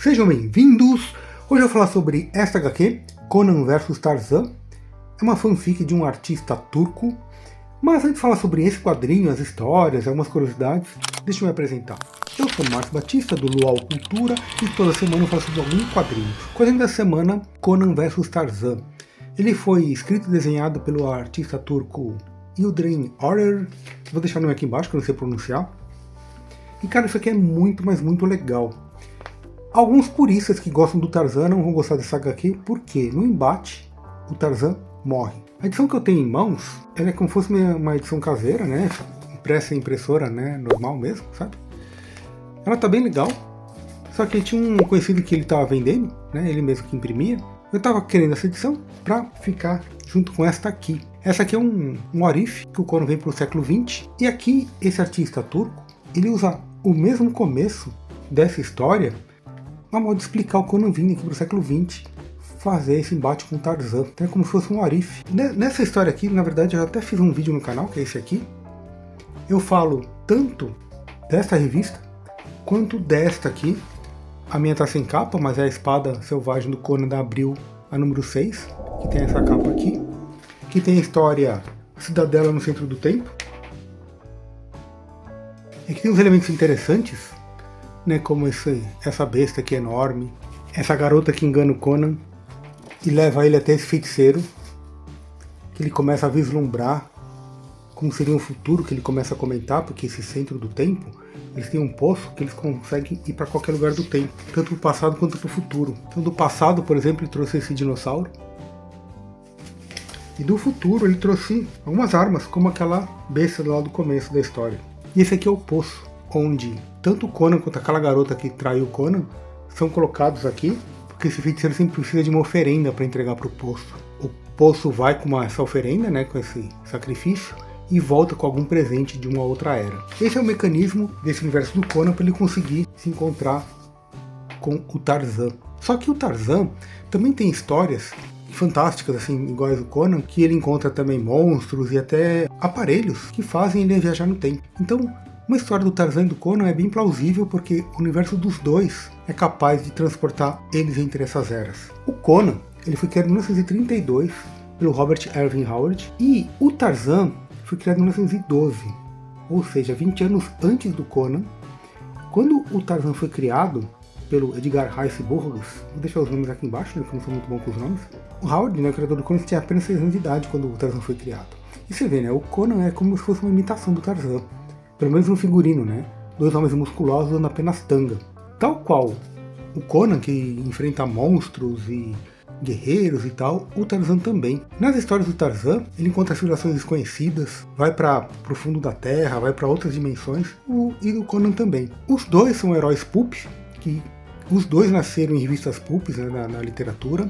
Sejam bem-vindos! Hoje eu vou falar sobre esta HQ, Conan vs Tarzan. É uma fanfic de um artista turco. Mas antes de falar sobre esse quadrinho, as histórias, algumas curiosidades, deixa eu me apresentar. Eu sou Márcio Batista, do Luau Cultura, e toda semana eu falo sobre algum quadrinho. O quadrinho da semana, Conan vs Tarzan. Ele foi escrito e desenhado pelo artista turco Yildirim Orer. Vou deixar o nome aqui embaixo, que eu não sei pronunciar. E cara, isso aqui é muito, mas muito legal. Alguns puristas que gostam do Tarzan não vão gostar dessa HQ, porque no embate, o Tarzan morre. A edição que eu tenho em mãos, ela é como se fosse uma edição caseira, né? Impressa em impressora, né? Normal mesmo, sabe? Ela tá bem legal. Só que tinha um conhecido que ele tava vendendo, né? Ele mesmo que imprimia. Eu tava querendo essa edição pra ficar junto com esta aqui. Essa aqui é um what if, que o Conan vem pro século XX. E aqui, esse artista turco, ele usa o mesmo começo dessa história a modo de explicar o Conan vindo aqui pro século XX fazer esse embate com o Tarzan. Então é como se fosse um what if. Nessa história aqui, na verdade, eu até fiz um vídeo no canal, que é esse aqui. Eu falo tanto desta revista, quanto desta aqui. A minha tá sem capa, mas é a Espada Selvagem do Conan da Abril, a número 6, que tem essa capa aqui. Que tem a história Cidadela no Centro do Tempo. E que tem uns elementos interessantes, né, como essa besta aqui enorme, essa garota que engana o Conan e leva ele até esse feiticeiro, que ele começa a vislumbrar como seria um futuro, que ele começa a comentar, porque esse centro do tempo, eles têm um poço que eles conseguem ir para qualquer lugar do tempo, tanto para o passado quanto para o futuro. Então do passado, por exemplo, ele trouxe esse dinossauro, e do futuro ele trouxe algumas armas, como aquela besta lá do começo da história. E esse aqui é o poço, onde tanto o Conan quanto aquela garota que traiu o Conan são colocados aqui, porque esse feiticeiro sempre precisa de uma oferenda para entregar para o poço. O poço vai com essa oferenda, né, com esse sacrifício, e volta com algum presente de uma outra era. Esse é o mecanismo desse universo do Conan para ele conseguir se encontrar com o Tarzan. Só que o Tarzan também tem histórias fantásticas, assim, iguais ao Conan, que ele encontra também monstros e até aparelhos que fazem ele viajar no tempo. Então, uma história do Tarzan e do Conan é bem plausível porque o universo dos dois é capaz de transportar eles entre essas eras. O Conan, ele foi criado em 1932 pelo Robert Irving Howard e o Tarzan foi criado em 1912, ou seja, 20 anos antes do Conan. Quando o Tarzan foi criado pelo Edgar Rice Burroughs, vou deixar os nomes aqui embaixo, né, porque eu não sou muito bom com os nomes. O Howard, né, o criador do Conan, tinha apenas 6 anos de idade quando o Tarzan foi criado. E você vê, né, o Conan é como se fosse uma imitação do Tarzan. Pelo menos no figurino, né? Dois homens musculosos usando apenas tanga. Tal qual o Conan, que enfrenta monstros e guerreiros e tal, o Tarzan também. Nas histórias do Tarzan, ele encontra civilizações desconhecidas, vai para o fundo da Terra, vai para outras dimensões, e o Conan também. Os dois são heróis pulp, que os dois nasceram em revistas pulps, né, na literatura,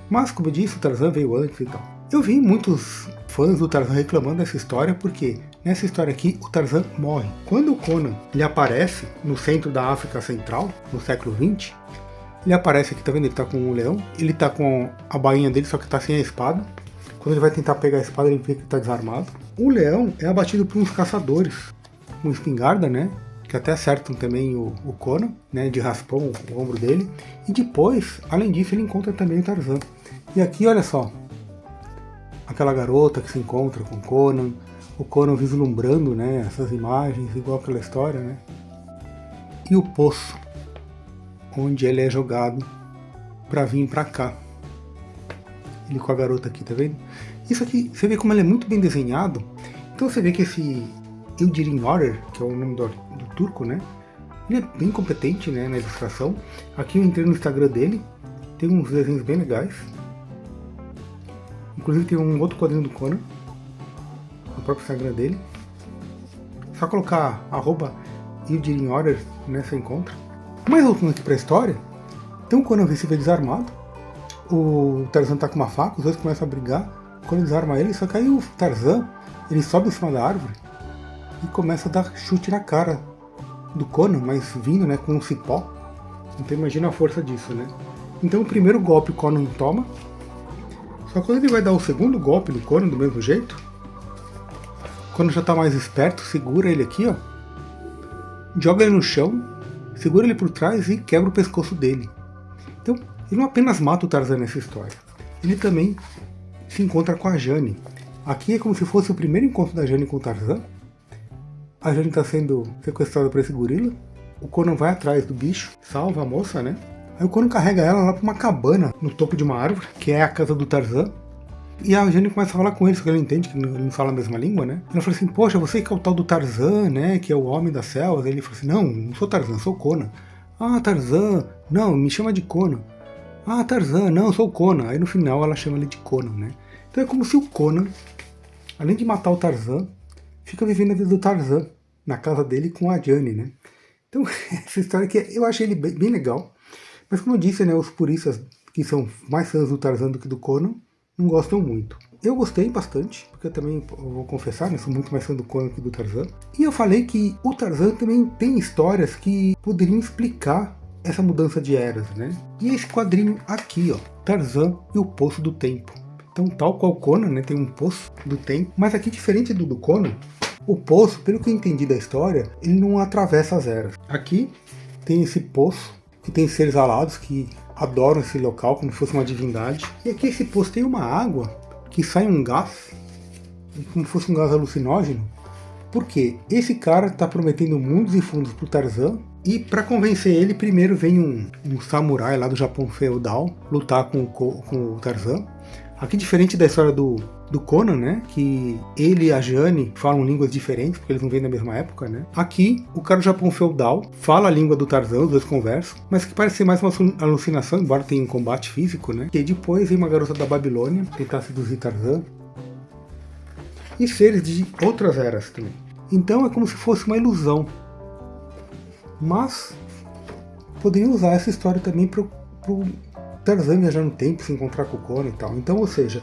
mas como eu disse, o Tarzan veio antes e tal. Eu vi muitos fãs do Tarzan reclamando dessa história porque nessa história aqui o Tarzan morre. Quando o Conan ele aparece no centro da África Central, no século XX, ele aparece aqui, tá vendo? Ele tá com um leão, ele tá com a bainha dele, só que tá sem a espada. Quando ele vai tentar pegar a espada, ele vê que ele tá desarmado. O leão é abatido por uns caçadores, com espingarda, né? Que até acertam também o Conan, né? De raspão o ombro dele. E depois, além disso, ele encontra também o Tarzan. E aqui, olha só, aquela garota que se encontra com o Conan vislumbrando, né, essas imagens, igual aquela história, né? E o poço, onde ele é jogado para vir para cá. Ele com a garota aqui, tá vendo? Isso aqui, você vê como ele é muito bem desenhado. Então você vê que esse Yildirim Orer, que é o nome do turco, né? Ele é bem competente, né, na ilustração. Aqui eu entrei no Instagram dele, tem uns desenhos bem legais. Inclusive tem um outro quadrinho do Conan no próprio Instagram dele. Só colocar @Yildirim Orer, né, você encontra. Mas voltando aqui pra história, então o Conan vê se vê desarmado. O Tarzan tá com uma faca, os dois começam a brigar. O Conan desarma ele, só que aí o Tarzan ele sobe em cima da árvore e começa a dar chute na cara do Conan, mas vindo, né, com um cipó. Então imagina a força disso, né? Então o primeiro golpe o Conan toma. Só que quando ele vai dar o segundo golpe no Conan do mesmo jeito, quando já tá mais esperto, segura ele aqui, ó, joga ele no chão segura ele por trás e quebra o pescoço dele. Então, ele não apenas mata o Tarzan nessa história, ele também se encontra com a Jane. Aqui é como se fosse o primeiro encontro da Jane com o Tarzan. A Jane está sendo sequestrada por esse gorila. O Conan vai atrás do bicho, salva a moça, né? Aí o Conan carrega ela lá para uma cabana no topo de uma árvore, que é a casa do Tarzan. E a Jane começa a falar com ele, só que ele entende que ele não fala a mesma língua, né? Ela fala assim, poxa, você que é o tal do Tarzan, né? Que é o homem das selvas. Aí ele fala assim, não sou Tarzan, sou Conan. Ah, Tarzan, não, me chama de Conan. Ah, Tarzan, não, sou Conan. Aí no final ela chama ele de Conan, né? Então é como se o Conan, além de matar o Tarzan, fica vivendo a vida do Tarzan na casa dele com a Jane, né? Então essa história aqui, eu achei ele bem legal. Mas como eu disse, né, os puristas que são mais fãs do Tarzan do que do Conan, não gostam muito. Eu gostei bastante, porque eu também, eu vou confessar, né, sou muito mais fã do Conan que do Tarzan. E eu falei que o Tarzan também tem histórias que poderiam explicar essa mudança de eras, né? E esse quadrinho aqui, ó, Tarzan e o Poço do Tempo. Então, tal qual o Conan, né, tem um Poço do Tempo, mas aqui, diferente do Conan, o poço, pelo que eu entendi da história, ele não atravessa as eras. Aqui tem esse poço, que tem seres alados que adoram esse local como se fosse uma divindade. E aqui esse poço tem uma água que sai um gás, como se fosse um gás alucinógeno. Porque esse cara está prometendo mundos e fundos pro Tarzan. E para convencer ele, primeiro vem um samurai lá do Japão feudal lutar com o Tarzan. Aqui, diferente da história do Conan, né, que ele e a Jane falam línguas diferentes, porque eles não vêm da mesma época, né. Aqui, o cara do Japão feudal fala a língua do Tarzan, os dois conversam, mas que parece ser mais uma alucinação, embora tenha um combate físico, né. E depois vem uma garota da Babilônia tentar seduzir Tarzan. E seres de outras eras também. Então é como se fosse uma ilusão. Mas poderiam usar essa história também pro Tarzan viajar no tempo, se encontrar com o Conan e tal. Então, ou seja,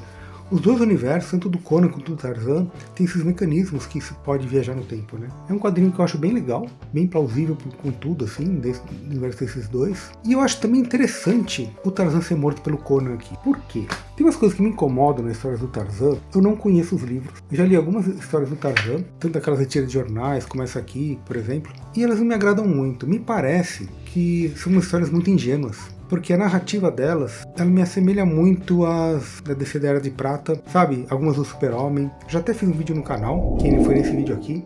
os dois universos, tanto do Conan quanto do Tarzan, tem esses mecanismos que se pode viajar no tempo, né? É um quadrinho que eu acho bem legal, bem plausível com tudo, assim, desse universo desses dois. E eu acho também interessante o Tarzan ser morto pelo Conan aqui. Por quê? Tem umas coisas que me incomodam nas histórias do Tarzan. Eu não conheço os livros. Eu já li algumas histórias do Tarzan, tanto aquelas retiras de jornais, como essa aqui, por exemplo, e elas não me agradam muito. Me parece que são histórias muito ingênuas. Porque a narrativa delas, ela me assemelha muito às da DC da Era de Prata, sabe? Algumas do Super-Homem. Já até fiz um vídeo no canal, que foi nesse vídeo aqui,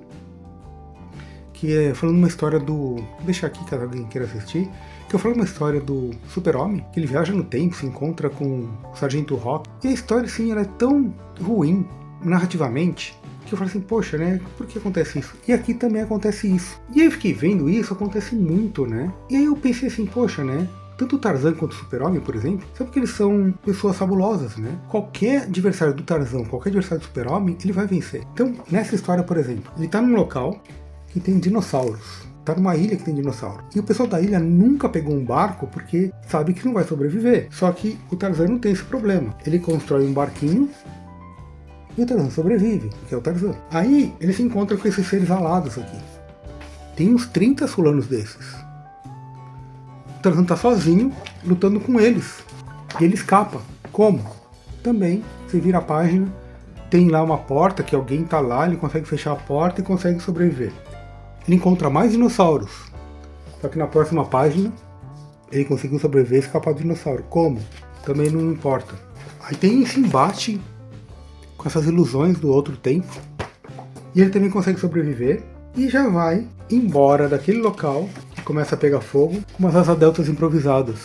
que é falando uma história do... Vou deixar aqui caso alguém queira assistir. Que eu falo uma história do Super-Homem, que ele viaja no tempo, se encontra com o Sargento Rock. E a história, assim, ela é tão ruim, narrativamente, que eu falo assim, poxa, né, por que acontece isso? E aqui também acontece isso. E aí eu fiquei vendo isso, acontece muito, né? E aí eu pensei assim, poxa, né, tanto o Tarzan quanto o Super-Homem, por exemplo, sabe que eles são pessoas fabulosas, né? Qualquer adversário do Tarzan, qualquer adversário do Super-Homem, ele vai vencer. Então, nessa história, por exemplo, ele tá num local que tem dinossauros. Tá numa ilha que tem dinossauro. E o pessoal da ilha nunca pegou um barco porque sabe que não vai sobreviver. Só que o Tarzan não tem esse problema. Ele constrói um barquinho e o Tarzan sobrevive, que é o Tarzan. Aí ele se encontra com esses seres alados aqui. Tem uns 30 fulanos desses. O Tarzan tá sozinho, lutando com eles. E ele escapa. Como? Também, você vira a página, tem lá uma porta, que alguém tá lá, ele consegue fechar a porta e consegue sobreviver. Ele encontra mais dinossauros. Só que na próxima página, ele conseguiu sobreviver e escapar do dinossauro. Como? Também não importa. Aí tem esse embate com essas ilusões do outro tempo. E ele também consegue sobreviver e já vai embora daquele local, que começa a pegar fogo, com umas asas deltas improvisadas.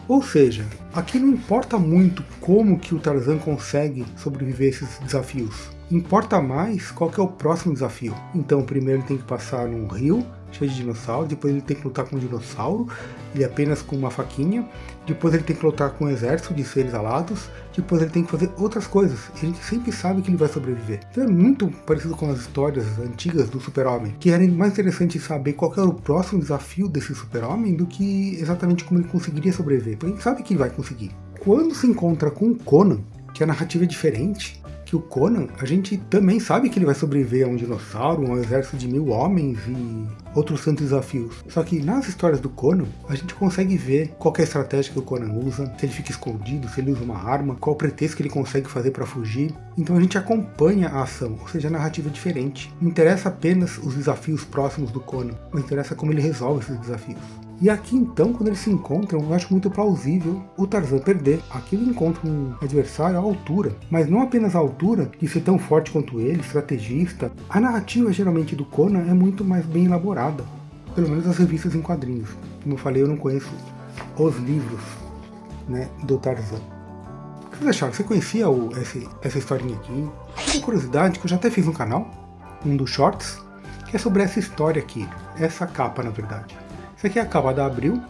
Ou seja, aqui não importa muito como que o Tarzan consegue sobreviver a esses desafios. Importa mais qual que é o próximo desafio. Então primeiro ele tem que passar num rio cheio de dinossauro, depois ele tem que lutar com um dinossauro, ele apenas com uma faquinha, depois ele tem que lutar com um exército de seres alados, depois ele tem que fazer outras coisas, e a gente sempre sabe que ele vai sobreviver. Então é muito parecido com as histórias antigas do Super-Homem, que era mais interessante saber qual que era o próximo desafio desse Super-Homem do que exatamente como ele conseguiria sobreviver, porque a gente sabe que ele vai conseguir. Quando se encontra com o Conan, que a narrativa é diferente, que o Conan, a gente também sabe que ele vai sobreviver a um dinossauro, um exército de 1000 homens e outros tantos desafios. Só que nas histórias do Conan, a gente consegue ver qual que é a estratégia que o Conan usa, se ele fica escondido, se ele usa uma arma, qual o pretexto que ele consegue fazer para fugir. Então a gente acompanha a ação, ou seja, a narrativa é diferente. Não interessa apenas os desafios próximos do Conan, mas interessa como ele resolve esses desafios. E aqui então, quando eles se encontram, eu acho muito plausível o Tarzan perder. Aqui ele encontra um adversário à altura, mas não apenas à altura de ser tão forte quanto ele, estrategista. A narrativa geralmente do Conan é muito mais bem elaborada, pelo menos as revistas em quadrinhos. Como eu falei, eu não conheço os livros, né, do Tarzan. O que vocês acharam? Você conhecia essa historinha aqui? Uma curiosidade que eu já até fiz no canal, um dos shorts, que é sobre essa história aqui, essa capa na verdade. Essa aqui é a capa da Abril.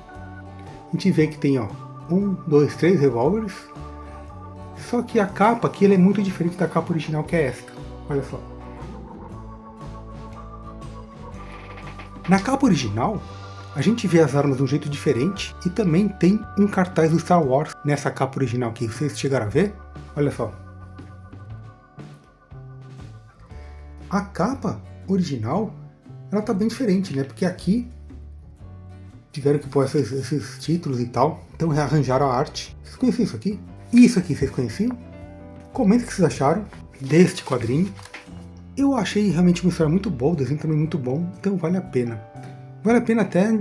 A gente vê que tem, ó, 1, 2, 3 revólveres. Só que a capa aqui ela é muito diferente da capa original, que é esta. Olha só. Na capa original, a gente vê as armas de um jeito diferente e também tem um cartaz do Star Wars nessa capa original aqui. Vocês chegaram a ver? Olha só. A capa original, ela tá bem diferente, né? Porque aqui tiveram que pôr esses títulos e tal, então rearranjaram a arte. Vocês conheciam isso aqui? E isso aqui vocês conheciam? Comenta o que vocês acharam deste quadrinho. Eu achei realmente uma história muito boa, o desenho também muito bom, então vale a pena. Vale a pena até,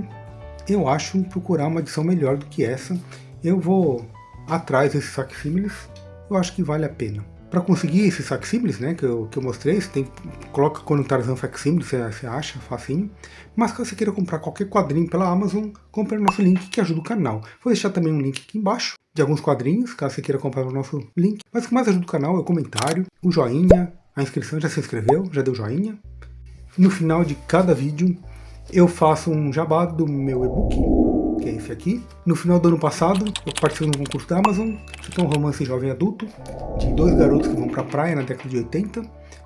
eu acho, procurar uma edição melhor do que essa. Eu vou atrás desses facsímiles, eu acho que vale a pena. Para conseguir esses facsímiles, né, que eu mostrei, você coloca quando Tarzan facsímile, você acha facinho. Mas caso você queira comprar qualquer quadrinho pela Amazon, compre o nosso link que ajuda o canal. Vou deixar também um link aqui embaixo de alguns quadrinhos, caso você queira comprar o nosso link. Mas o que mais ajuda o canal é o comentário, o joinha, a inscrição. Já se inscreveu? Já deu joinha? No final de cada vídeo eu faço um jabá do meu e-book, que é esse aqui. No final do ano passado, eu participei de um concurso da Amazon, que é um romance jovem adulto, de 2 garotos que vão pra praia na década de 80.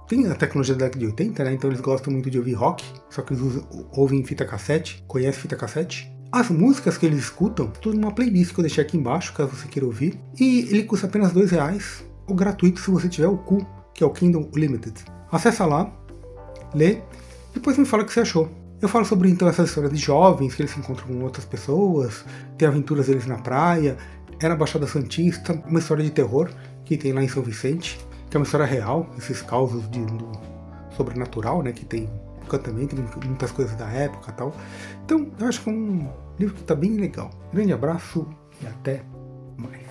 Tem a tecnologia da década de 80, né? Então eles gostam muito de ouvir rock, só que eles ouvem fita cassete, conhecem fita cassete. As músicas que eles escutam, tudo numa playlist que eu deixei aqui embaixo, caso você queira ouvir. E ele custa apenas R$2, ou gratuito se você tiver o Ku, que é o Kindle Unlimited. Acessa lá, lê, depois me fala o que você achou. Eu falo sobre então essas histórias de jovens, que eles se encontram com outras pessoas, tem aventuras deles na praia, é na Baixada Santista, uma história de terror que tem lá em São Vicente, que é uma história real, esses causos do sobrenatural, né, que tem encantamento, muitas coisas da época e tal. Então, eu acho que é um livro que está bem legal. Grande abraço e até mais.